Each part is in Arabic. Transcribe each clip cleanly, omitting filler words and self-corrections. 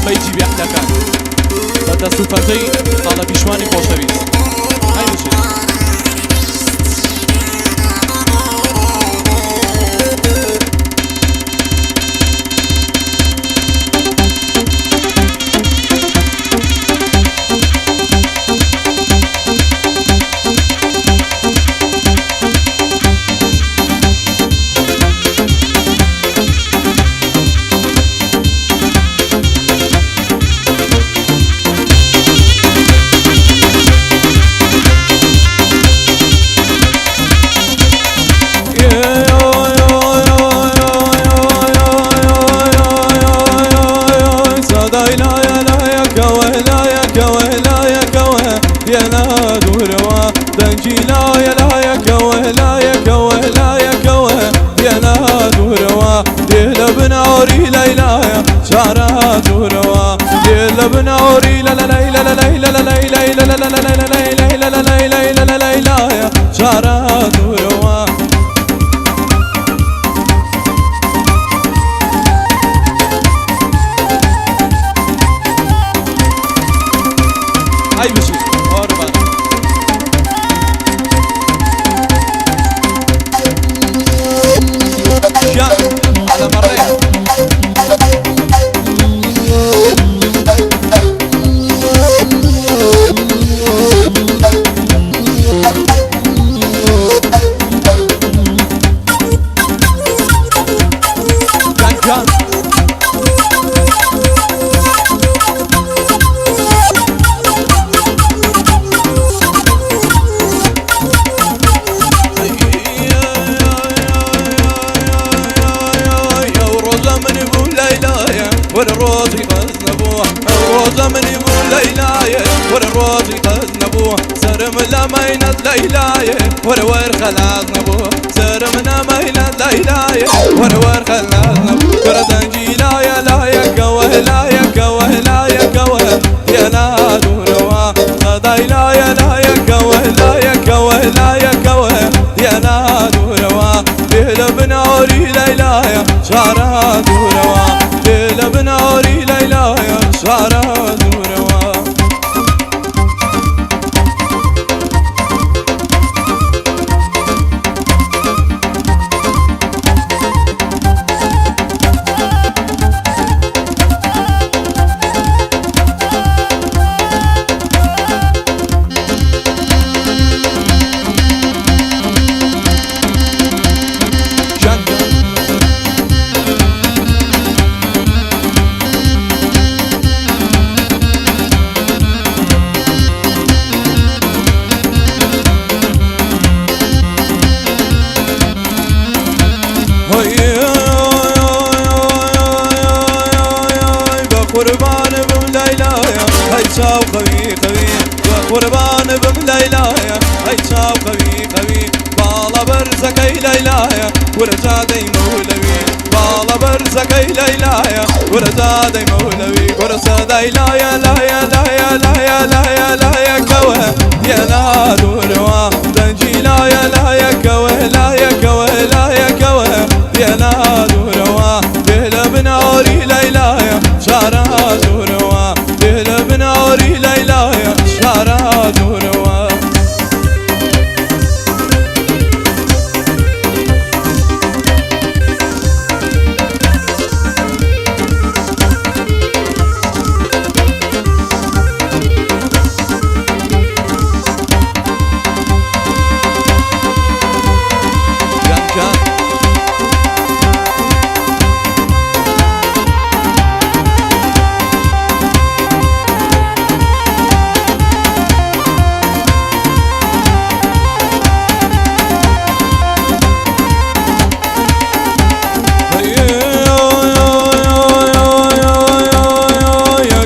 فەیجی بێحتەکان بە دەست و پەرتەی خاڵە پیشوانی خۆشەویست هەی بچێت بنوري لا لا لا لا لا لا لا لا لا لا لا لا لا شارات وروا هاي بشي قربان يا على مريح والروزي قذنبوه الروزة من يقول ليلاية والروزي قذنبوه سرم لمينة ليلاية والور خلاصنبوه سرم لمينة ليلاية والور خلاصنبوه كردن جيلاية لاية كوه لاية كوه لاية كوه يا لا دوروا صداي لاية لاية كوه لاية كوه لاية كوه يا لا دوروا بهلا بنوري ليلاية شارع دوروا بهلا بنوري ليلاية شارع دوروا قربان بمليلايا هاي شاو خوي خوي قربان بمليلايا هاي شاو خوي خوي بالا برزكي ليلايا ورزادي مولوي بالا برزكي ليلايا ورزادي مولوي ورزادي لايا لايا لايا لايا لايا لايا كوه يا لا دوروا دنجي لايا لايا كوه لايا كوه لايا كوه يا لا دوروا بهلا بنوري ليلايا شارع دوروا بهلا بنوري ليلايا شارع دوروا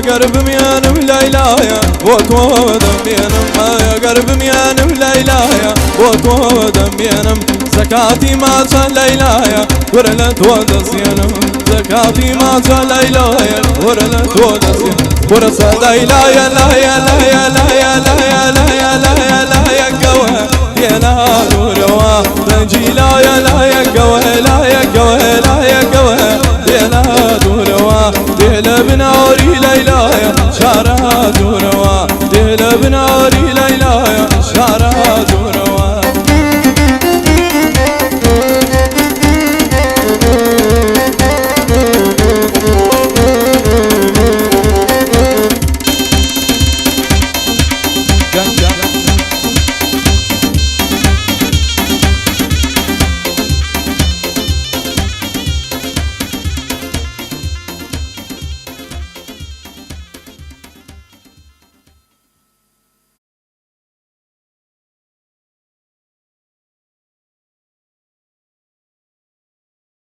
قرب ميانم ليلايا وتو دميانم يا قرب ميانم ليلايا وتو دميانم زكاتي ما صار ليلايا ورلت ودسيانم زكاتي ما صار ليلايا ورلت ودسيانم ورصا ليلايا لايا لايا لايا لايا لايا لايا لايا كوه يا لا دوروا تنجي لايا لايا كوه لايا كوه لايا كوه يا لا دوروا بهلا بنوري بنار